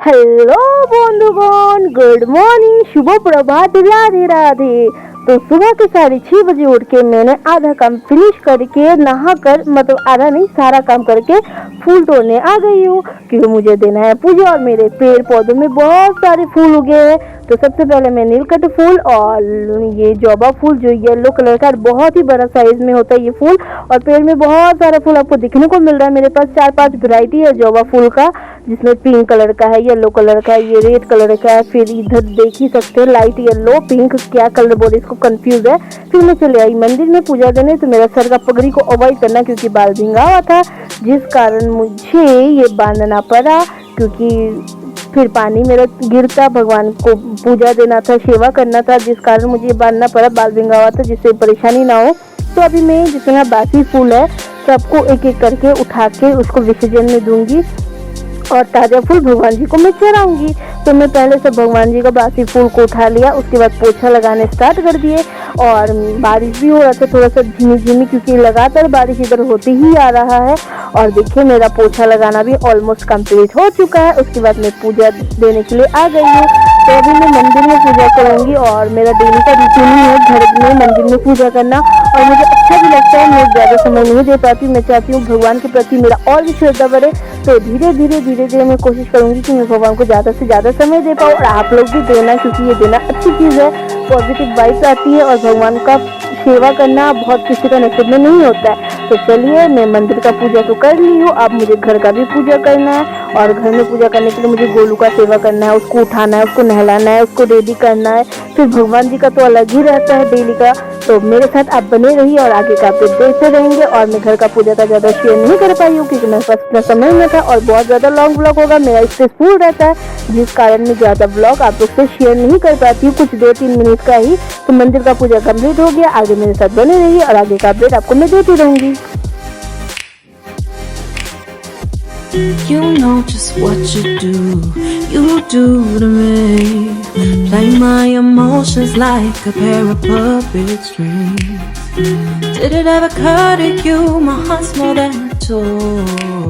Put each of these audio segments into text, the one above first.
Hello बंधुगण, good morning, शुभ प्रभात, राधे राधे। तो सुबह के 6:30 बजे उठ के मैंने आधा काम फिनिश करके नहा कर, मतलब आधा नहीं सारा काम करके फूल तोड़ने आ गई हूँ क्योंकि मुझे देना है पूजा। और मेरे पेड़ पौधों में बहुत सारे फूल उगे हैं। तो सबसे पहले मैं नीलकंठ फूल और ये जौबा फूल जो येलो कलर का बहुत ही बड़ा साइज में होता है ये फूल, और पेड़ में बहुत सारा फूल आपको दिखने को मिल रहा है। मेरे पास 4-5 वैरायटी है जौबा फूल का, जिसमें पिंक कलर का है, येलो कलर का है, ये रेड कलर का है, फिर इधर देख ही सकते हैं लाइट येलो पिंक, क्या कलर बोले इसको कंफ्यूज है। फिर मैं चले आई मंदिर में पूजा देने। तो मेरा सर का पगड़ी को अवॉइड करना क्योंकि बाल भींगा हुआ था, जिस कारण मुझे ये बांधना पड़ा, क्योंकि फिर पानी मेरा गिरता, भगवान को पूजा देना था, सेवा करना था, जिस कारण मुझे बांधना पड़ा, बाल भींगा हुआ था, जिससे परेशानी ना हो। तो अभी मैं जितना बासी फूल है सबको एक एक करके उठा के उसको विसर्जन में दूंगी और ताज़ा फूल भगवान जी को मैं चढ़ाऊंगी। तो मैं पहले सब भगवान जी का बासी फूल को उठा लिया, उसके बाद पोछा लगाने स्टार्ट कर दिए। और बारिश भी हो रहा था थोड़ा सा झिमी झिमी, क्योंकि लगातार बारिश इधर होती ही आ रहा है। और देखिए मेरा पोछा लगाना भी ऑलमोस्ट कंप्लीट हो चुका है। उसके बाद मैं पूजा देने के लिए आ गई हूँ। तो अभी मैं मंदिर में पूजा करूँगी और मेरा डेली का रूटीन ही है घर में मंदिर में पूजा करना, और मुझे अच्छा भी लगता है। मैं ज़्यादा समय नहीं दे पाती हूँ, मैं चाहती हूँ भगवान के प्रति मेरा और भी श्रद्धा बढ़े। तो धीरे धीरे मैं कोशिश करूँगी कि मैं भगवान को ज़्यादा से ज़्यादा समय दे पाऊँ, और आप लोग भी देना, क्योंकि ये देना अच्छी चीज़ है, पॉजिटिव वाइब्स आती है, और भगवान का सेवा करना बहुत किसी का नसीब में नहीं होता है। तो चलिए मैं मंदिर का पूजा तो कर ली हूँ, अब मुझे घर का भी पूजा करना है। और घर में पूजा करने के लिए मुझे गोलू का सेवा करना है, उसको उठाना है, उसको नहलाना है, उसको रेडी करना है। फिर भगवान जी का तो अलग ही रहता है डेली का। तो मेरे साथ आप बने रहिए और आगे का अपडेट देखते रहेंगे। और मैं घर का पूजा का ज़्यादा शेयर नहीं कर पाई हूँ क्योंकि मेरे पास इतना समय नहीं था, और बहुत ज़्यादा लॉन्ग ब्लॉग होगा, मेरा स्ट्रेसफुल रहता है, जिस कारण मैं ज़्यादा ब्लॉग आप लोग से शेयर नहीं कर पाती हूँ, कुछ 2-3 मिनट का ही। तो मंदिर का पूजा कंप्लीट हो गया, आगे मेरे साथ बने रहिए और आगे का अपडेट आपको मैं देती रहूँगी। You know just what you do to me. Play my emotions like a pair of puppet strings. Did it ever occur to you my heart's more than a toy?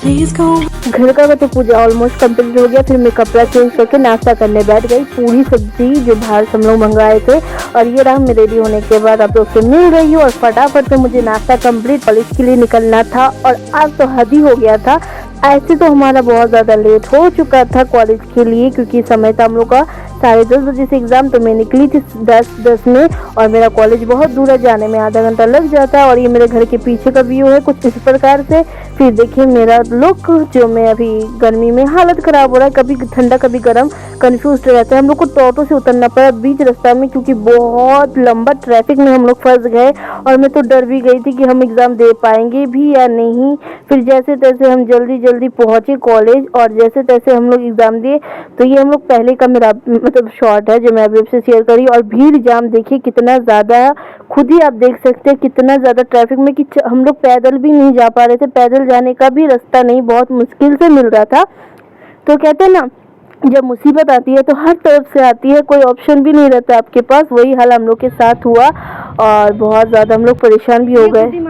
Please go. घर का तो पूजा almost complete हो गया। फिर मैं कपड़ा change करके नाश्ता करने बैठ गई। पूरी सब्जी जो बाहर से हम लोग मंगवाए थे, और ये रहा मैं रेडी होने के बाद आप लोग से मिल रही हूँ। और फटाफट से मुझे नाश्ता कंप्लीट, कॉलेज के लिए निकलना था, और आज तो हद ही हो गया था। ऐसे तो हमारा बहुत ज़्यादा लेट हो चुका था कॉलेज के लिए, क्योंकि समय था हम लोग का 10:30 बजे से एग्ज़ाम। तो मैं निकली थी 10:10 में, और मेरा कॉलेज बहुत दूर है, जाने में आधा घंटा लग जाता है। और ये मेरे घर के पीछे का व्यू है कुछ इस प्रकार से। फिर देखिए मेरा लुक, जो मैं अभी गर्मी में हालत ख़राब हो रहा है, कभी ठंडा कभी गर्म, कन्फ्यूज रहता है। हम लोग को टोटो से उतरना पड़ा बीच रास्ता में, क्योंकि बहुत लंबा ट्रैफिक में हम लोग फंस गए। और मैं तो डर भी गई थी कि हम एग्ज़ाम दे पाएंगे भी या नहीं। फिर जैसे तैसे हम जल्दी पहुँचे कॉलेज, और जैसे तैसे हम लोग एग्ज़ाम दिए। तो ये हम लोग पहले का मेरा मतलब शॉर्ट है जो मैं अभी आपसे शेयर करी। और भीड़ जाम देखिए कितना ज़्यादा है, खुद ही आप देख सकते हैं कितना ज़्यादा ट्रैफिक में, कि हम लोग पैदल भी नहीं जा पा रहे थे, पैदल जाने का भी रास्ता नहीं, बहुत मुश्किल से मिल रहा था। तो कहते हैं ना, जब मुसीबत आती है तो हर तरफ से आती है, कोई ऑप्शन भी नहीं रहता आपके पास। वही हाल हम लोग के साथ हुआ, और बहुत ज़्यादा हम लोग परेशान भी हो गए।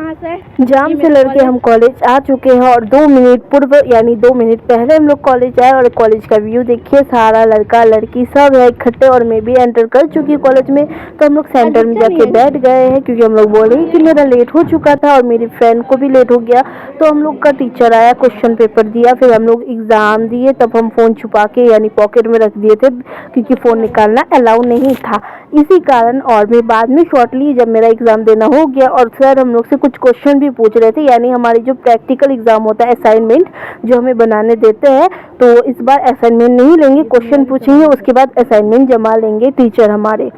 जाम से लड़के हम कॉलेज आ चुके हैं, और 2 मिनट पूर्व यानी 2 मिनट पहले हम लोग कॉलेज आए। और कॉलेज का व्यू देखिए, सारा लड़का लड़की सब है इकट्ठे, और मैं भी एंटर कर चुकी हूँ कॉलेज में। तो हम लोग सेंटर में जाके बैठ गए हैं, क्योंकि हम लोग बोले कि मेरा लेट हो चुका था और मेरी फ्रेंड को भी लेट हो गया। तो हम लोग का टीचर आया, क्वेश्चन पेपर दिया, फिर हम लोग एग्ज़ाम दिए। तब हम फ़ोन छुपा के यानी पॉकेट में रख दिए थे, क्योंकि फ़ोन निकालना अलाउ नहीं था, इसी कारण। और मैं बाद में शॉर्टली जब मेरा एग्ज़ाम देना हो गया, और सर हम लोग से कुछ क्वेश्चन भी पूछ रहे थे, यानी हमारी जो प्रैक्टिकल एग्ज़ाम होता है, असाइनमेंट जो हमें बनाने देते हैं। तो इस बार असाइनमेंट नहीं लेंगे, क्वेश्चन पूछेंगे, उसके बाद असाइनमेंट जमा लेंगे टीचर हमारे।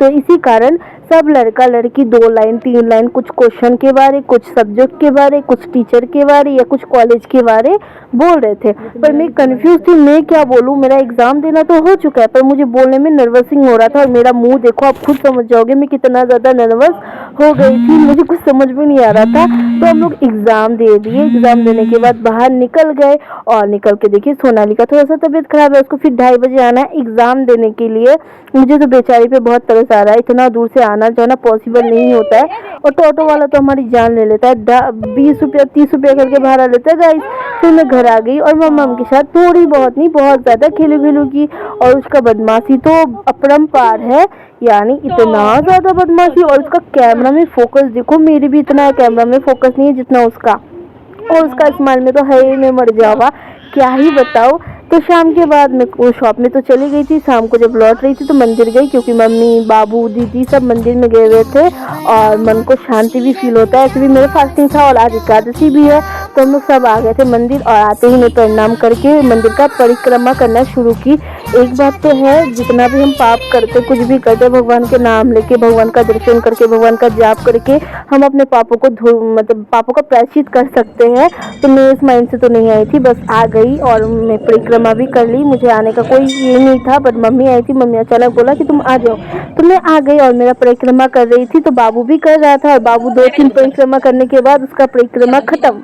तो इसी कारण सब लड़का लड़की 2 लाइन 3 लाइन कुछ क्वेश्चन के बारे, कुछ सब्जेक्ट के बारे, कुछ टीचर के बारे या कुछ कॉलेज के बारे बोल रहे थे। पर मैं कंफ्यूज थी, मैं क्या बोलूँ। मेरा एग्ज़ाम देना तो हो चुका है, पर मुझे बोलने में नर्वसिंग हो रहा था। और मेरा मुंह देखो, आप खुद समझ जाओगे मैं कितना ज़्यादा नर्वस हो गई थी, मुझे कुछ समझ में नहीं आ रहा था। तो हम लोग एग्ज़ाम दे दिए। एग्ज़ाम देने के बाद बाहर निकल गए, और निकल के देखिए सोनाली का थोड़ा सा तबीयत ख़राब है, उसको फिर 2:30 बजे आना है एग्ज़ाम देने के लिए। मुझे तो बेचारी पे बहुत तरस आ रहा है, इतना दूर से आना जाना पॉसिबल नहीं होता है। और टोटो वाला तो हमारी जान ले लेता है, 20 रुपया 30 रुपया करके भाड़ा लेता है गाइस। फिर मैं घर आ गई और मम्मा के साथ थोड़ी बहुत नहीं बहुत ज़्यादा खिलू की। और उसका बदमाशी तो अपरंपार है, यानी इतना ज़्यादा बदमाशी। और उसका कैमरा में फोकस देखो, मेरी भी इतना कैमरा में फोकस नहीं है जितना उसका। और उसका स्माइल में तो है ही, मैं मर जाऊँगा, क्या ही बताओ। तो शाम के बाद मैं वो शॉप में तो चली गई थी। शाम को जब लौट रही थी तो मंदिर गई, क्योंकि मम्मी बाबू दीदी सब मंदिर में गए हुए थे और मन को शांति भी फील होता है। ऐसे भी मेरा फास्टिंग था और आज एकादशी भी है, तो हम लोग सब आ गए थे मंदिर। और आते ही मैं प्रणाम करके मंदिर का परिक्रमा करना शुरू की। एक बात तो है, जितना भी हम पाप करते कुछ भी करते, भगवान के नाम लेके, भगवान का दर्शन करके, भगवान का जाप करके हम अपने पापों को मतलब पापों का प्रायश्चित कर सकते हैं। तो मैं इस माइंड से तो नहीं आई थी, बस आ गई और मैं परिक्रमा भी कर ली। मुझे आने का कोई ये नहीं था, बट मम्मी आई थी, मम्मी अचानक बोला कि तुम आ जाओ, तो मैं आ गई और मेरा परिक्रमा कर रही थी। तो बाबू भी कर रहा था और बाबू 2-3 परिक्रमा करने के बाद उसका परिक्रमा खत्म,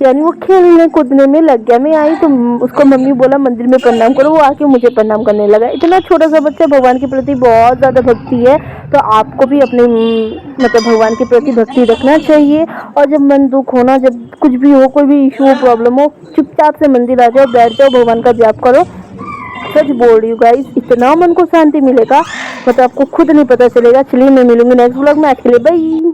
यानी वो खेलने कूदने में लग गया। मैं आई तो उसको मम्मी बोला मंदिर में प्रणाम करो, वो आके मुझे प्रणाम करने लगा। इतना छोटा सा बच्चा, भगवान के प्रति बहुत ज़्यादा भक्ति है। तो आपको भी अपने मतलब भगवान के प्रति भक्ति रखना चाहिए। और जब मन दुख होना, जब कुछ भी हो, कोई भी इशू हो, प्रॉब्लम हो, चुपचाप से मंदिर आ जाओ, बैठ जाओ, भगवान का जाप करो। सच बोल रही हूँ गाइस, इतना मन को शांति मिलेगा, मतलब आपको खुद नहीं पता चलेगा। चलिए मैं मिलूंगी नेक्स्ट व्लॉग में, आज के लिए बाय।